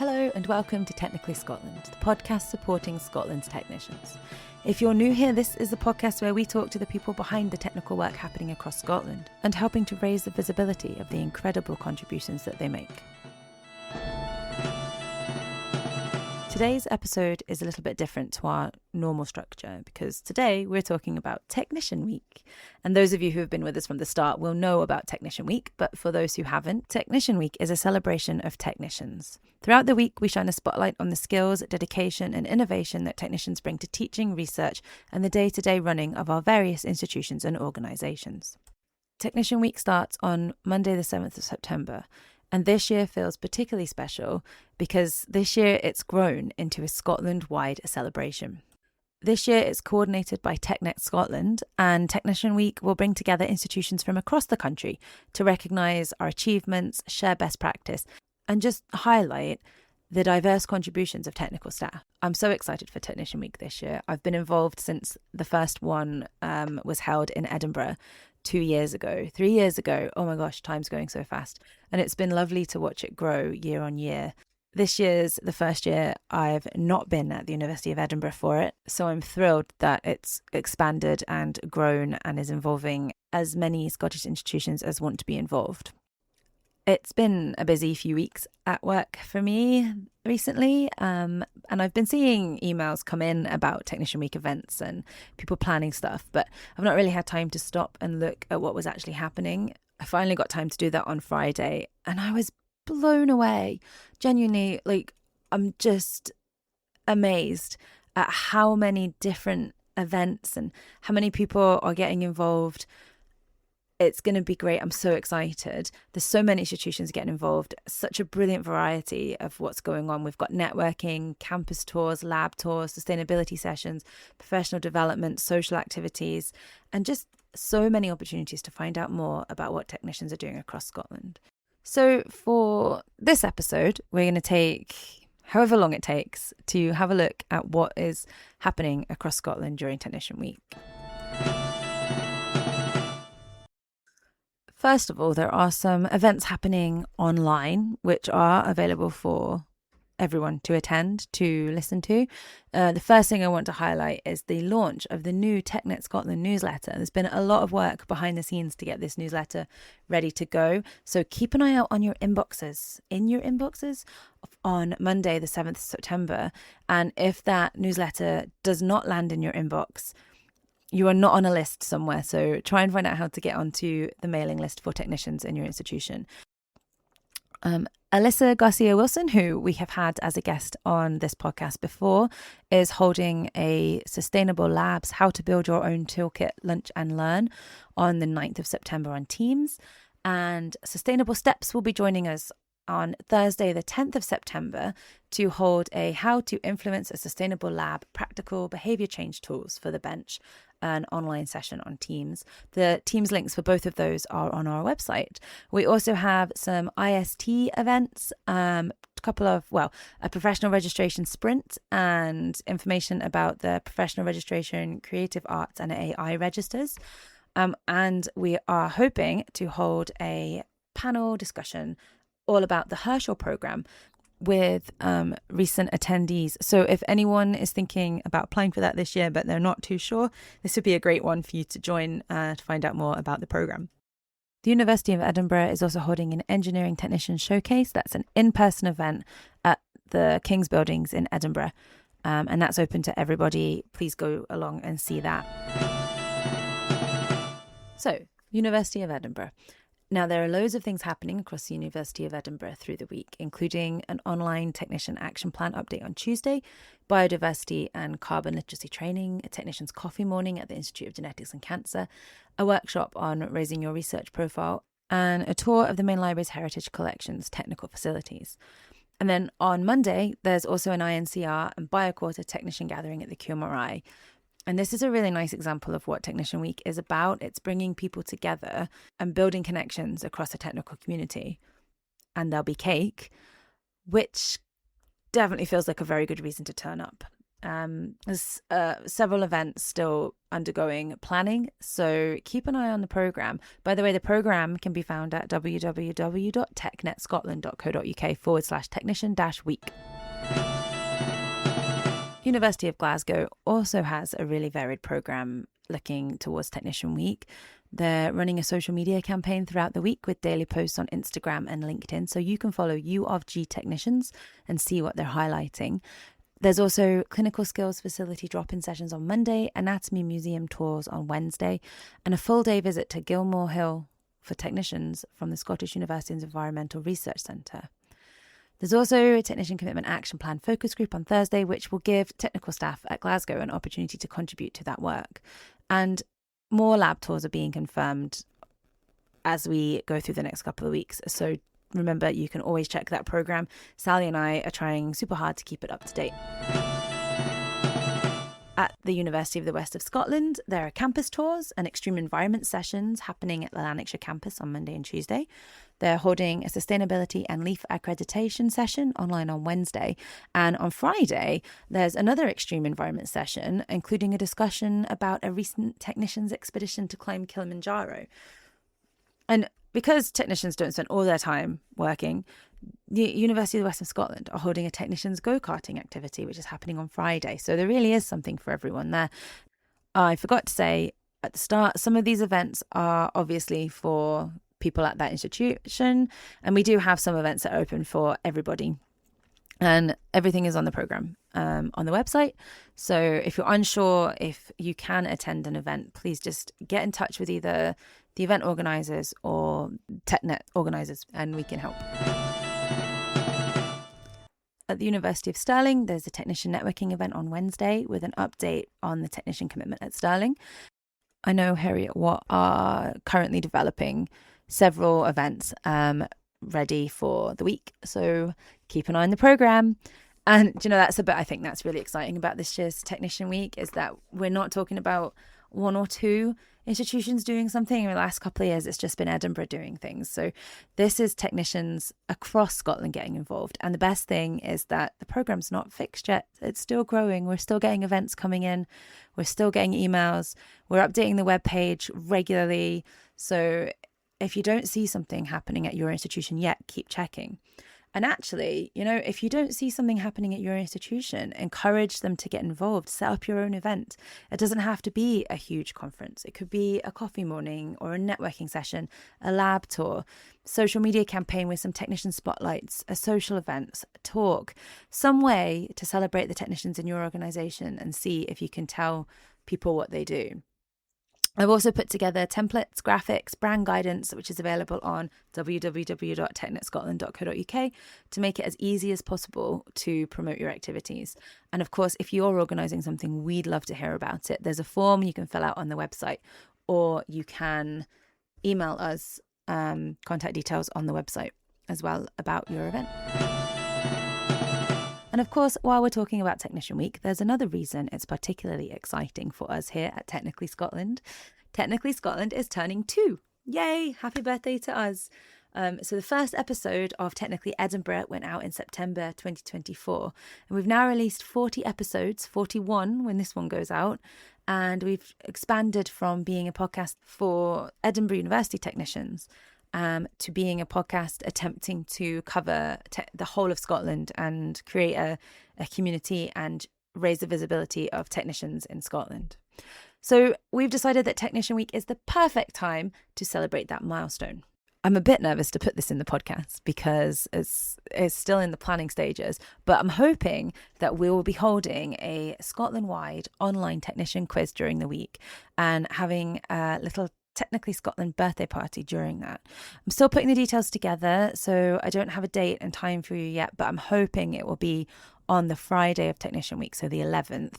Hello and welcome to Technically Scotland, the podcast supporting Scotland's technicians. If you're new here, this is the podcast where we talk to the people behind the technical work happening across Scotland and helping to raise the visibility of the incredible contributions that they make. Today's episode is a little bit different to our normal structure because today we're talking about Technician Week. And those of you who have been with us from the start will know about Technician Week, but for those who haven't, Technician Week is a celebration of technicians. Throughout the week, we shine a spotlight on the skills, dedication and innovation that technicians bring to teaching, research and the day-to-day running of our various institutions and organisations. Technician Week starts on Monday the 7th of September. And this year feels particularly special because this year it's grown into a Scotland-wide celebration. This year it's coordinated by TechNet Scotland, and Technician Week will bring together institutions from across the country to recognise our achievements, share best practice, and just highlight the diverse contributions of technical staff. I'm so excited for Technician Week this year. I've been involved since the first one was held in Edinburgh 3 years ago. Oh my gosh, time's going so fast. And it's been lovely to watch it grow year on year. This year's the first year I've not been at the University of Edinburgh for it. So I'm thrilled that it's expanded and grown and is involving as many Scottish institutions as want to be involved. It's been a busy few weeks at work for me recently, and I've been seeing emails come in about Technician Week events and people planning stuff, but I've not really had time to stop and look at what was actually happening. I finally got time to do that on Friday, and I was blown away. Genuinely, I'm just amazed at how many different events and how many people are getting involved. It's going to be great. I'm so excited. There's so many institutions getting involved. Such a brilliant variety of what's going on. We've got networking, campus tours, lab tours, sustainability sessions, professional development, social activities, and just so many opportunities to find out more about what technicians are doing across Scotland. So for this episode, we're going to take however long it takes to have a look at what is happening across Scotland during Technician Week. First of all, there are some events happening online which are available for everyone to attend, to listen to. The first thing I want to highlight is the launch of the new TechNet Scotland newsletter. There's been a lot of work behind the scenes to get this newsletter ready to go. So keep an eye out on your inboxes, on Monday, the 7th of September. And if that newsletter does not land in your inbox, you are not on a list somewhere, so try and find out how to get onto the mailing list for technicians in your institution. Alyssa Garcia-Wilson, who we have had as a guest on this podcast before, is holding a Sustainable Labs How to Build Your Own Toolkit Lunch and Learn on the 9th of September on Teams. And Sustainable Steps will be joining us on Thursday, the 10th of September, to hold a How to Influence a Sustainable Lab Practical Behaviour Change Tools for the Bench, an online session on Teams. The Teams links for both of those are on our website. We also have some IST events, a professional registration sprint and information about the professional registration, creative arts and AI registers. And we are hoping to hold a panel discussion all about the Herschel programme with recent attendees. So if anyone is thinking about applying for that this year, but they're not too sure, this would be a great one for you to join to find out more about the programme. The University of Edinburgh is also holding an Engineering Technician Showcase. That's an in-person event at the King's Buildings in Edinburgh. And that's open to everybody. Please go along and see that. So, University of Edinburgh. Now, there are loads of things happening across the University of Edinburgh through the week, including an online technician action plan update on Tuesday, biodiversity and carbon literacy training, a technician's coffee morning at the Institute of Genetics and Cancer, a workshop on raising your research profile, and a tour of the main library's heritage collection's technical facilities. And then on Monday, there's also an INCR and BioQuarter technician gathering at the QMRI. And this is a really nice example of what Technician Week is about. It's bringing people together and building connections across the technical community. And there'll be cake, which definitely feels like a very good reason to turn up. There's several events still undergoing planning, so keep an eye on the programme. By the way, the programme can be found at www.technetscotland.co.uk/technician-week. University of Glasgow also has a really varied programme looking towards Technician Week. They're running a social media campaign throughout the week with daily posts on Instagram and LinkedIn, so you can follow U of G technicians and see what they're highlighting. There's also clinical skills facility drop-in sessions on Monday, anatomy museum tours on Wednesday, and a full-day visit to Gilmore Hill for technicians from the Scottish University's Environmental Research Centre. There's also a Technician Commitment Action Plan focus group on Thursday, which will give technical staff at Glasgow an opportunity to contribute to that work. And more lab tours are being confirmed as we go through the next couple of weeks. So remember, you can always check that programme. Sally and I are trying super hard to keep it up to date. At the University of the West of Scotland, there are campus tours and extreme environment sessions happening at the Lanarkshire campus on Monday and Tuesday. They're holding a sustainability and LEAF accreditation session online on Wednesday. And on Friday, there's another extreme environment session, including a discussion about a recent technicians' expedition to climb Kilimanjaro. And because technicians don't spend all their time working, the University of the West of Scotland are holding a technicians go-karting activity, which is happening on Friday. So there really is something for everyone there. I forgot to say at the start, some of these events are obviously for people at that institution, and we do have some events that are open for everybody. And everything is on the programme on the website. So if you're unsure if you can attend an event, please just get in touch with either the event organisers or TechNet organisers, and we can help. At the University of Stirling, there's a technician networking event on Wednesday with an update on the technician commitment at Stirling. I know Heriot-Watt are currently developing several events ready for the week, so keep an eye on the programme. And that's a bit I think that's really exciting about this year's Technician Week, is that we're not talking about one or two institutions doing something. In the last couple of years, it's just been Edinburgh doing things. So this is technicians across Scotland getting involved. And the best thing is that the programme's not fixed yet. It's still growing. We're still getting events coming in. We're still getting emails. We're updating the webpage regularly. So if you don't see something happening at your institution yet, keep checking. And actually, if you don't see something happening at your institution, encourage them to get involved. Set up your own event. It doesn't have to be a huge conference. It could be a coffee morning or a networking session, a lab tour, social media campaign with some technician spotlights, a social event, a talk, some way to celebrate the technicians in your organisation and see if you can tell people what they do. I've also put together templates, graphics, brand guidance, which is available on www.technetscotland.co.uk to make it as easy as possible to promote your activities. And of course, if you're organising something, we'd love to hear about it. There's a form you can fill out on the website, or you can email us contact details on the website as well about your event. And of course, while we're talking about Technician Week, there's another reason it's particularly exciting for us here at Technically Scotland. Technically Scotland is turning 2. Yay! Happy birthday to us. So the first episode of Technically Edinburgh went out in September 2024. And we've now released 40 episodes, 41 when this one goes out. And we've expanded from being a podcast for Edinburgh University technicians to being a podcast attempting to cover the whole of Scotland and create a community and raise the visibility of technicians in Scotland. So we've decided that Technician Week is the perfect time to celebrate that milestone. I'm a bit nervous to put this in the podcast because it's still in the planning stages, but I'm hoping that we will be holding a Scotland-wide online technician quiz during the week and having a little Technically Scotland birthday party during that. I'm still putting the details together, so I don't have a date and time for you yet, but I'm hoping it will be on the Friday of Technician Week, so the 11th.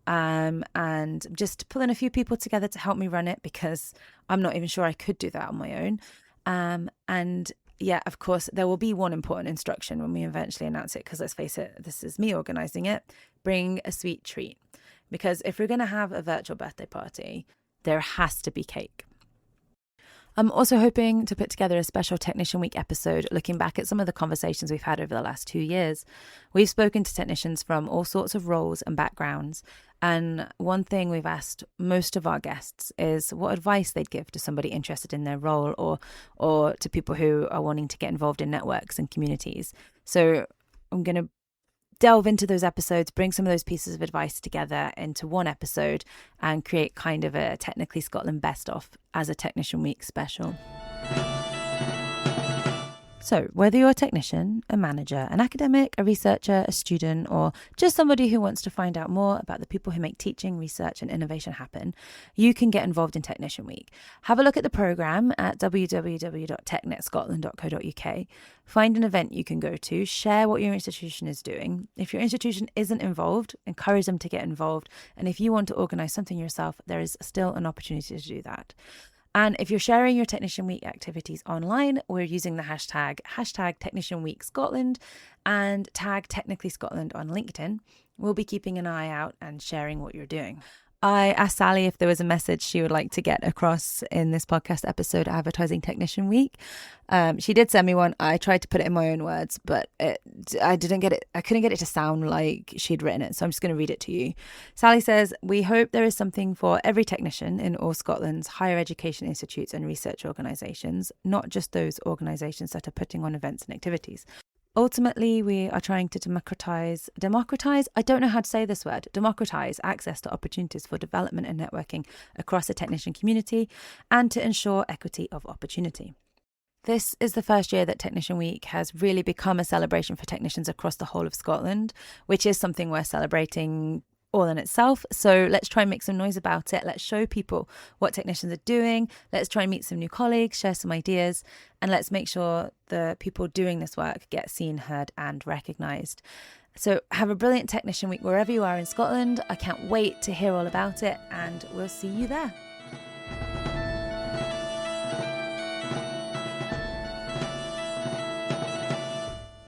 And just pulling a few people together to help me run it because I'm not even sure I could do that on my own. And yeah, of course, there will be one important instruction when we eventually announce it, because let's face it, this is me organising it. Bring a sweet treat. Because if we're going to have a virtual birthday party, there has to be cake. I'm also hoping to put together a special Technician Week episode looking back at some of the conversations we've had over the last 2 years. We've spoken to technicians from all sorts of roles and backgrounds, and one thing we've asked most of our guests is what advice they'd give to somebody interested in their role or to people who are wanting to get involved in networks and communities. So I'm going to delve into those episodes, bring some of those pieces of advice together into one episode and create kind of a Technically Scotland best of as a Technician Week special. So whether you're a technician, a manager, an academic, a researcher, a student, or just somebody who wants to find out more about the people who make teaching, research and innovation happen, you can get involved in Technician Week. Have a look at the programme at www.technetscotland.co.uk. Find an event you can go to, share what your institution is doing. If your institution isn't involved, encourage them to get involved. And if you want to organise something yourself, there is still an opportunity to do that. And if you're sharing your Technician Week activities online, we're using the hashtag Technician Week Scotland and tag Technically Scotland on LinkedIn. We'll be keeping an eye out and sharing what you're doing. I asked Sally if there was a message she would like to get across in this podcast episode advertising Technician Week. She did send me one. I tried to put it in my own words, but I couldn't get it to sound like she'd written it. So I'm just going to read it to you. Sally says, "We hope there is something for every technician in all Scotland's higher education institutes and research organisations, not just those organisations that are putting on events and activities. Ultimately, we are trying to democratise, I don't know how to say this word, democratise access to opportunities for development and networking across the technician community and to ensure equity of opportunity." This is the first year that Technician Week has really become a celebration for technicians across the whole of Scotland, which is something we're celebrating all in itself. So let's try and make some noise about it. Let's show people what technicians are doing. Let's try and meet some new colleagues, share some ideas, and let's make sure the people doing this work get seen, heard and recognised. So have a brilliant Technician Week wherever you are in Scotland. I can't wait to hear all about it, and we'll see you there.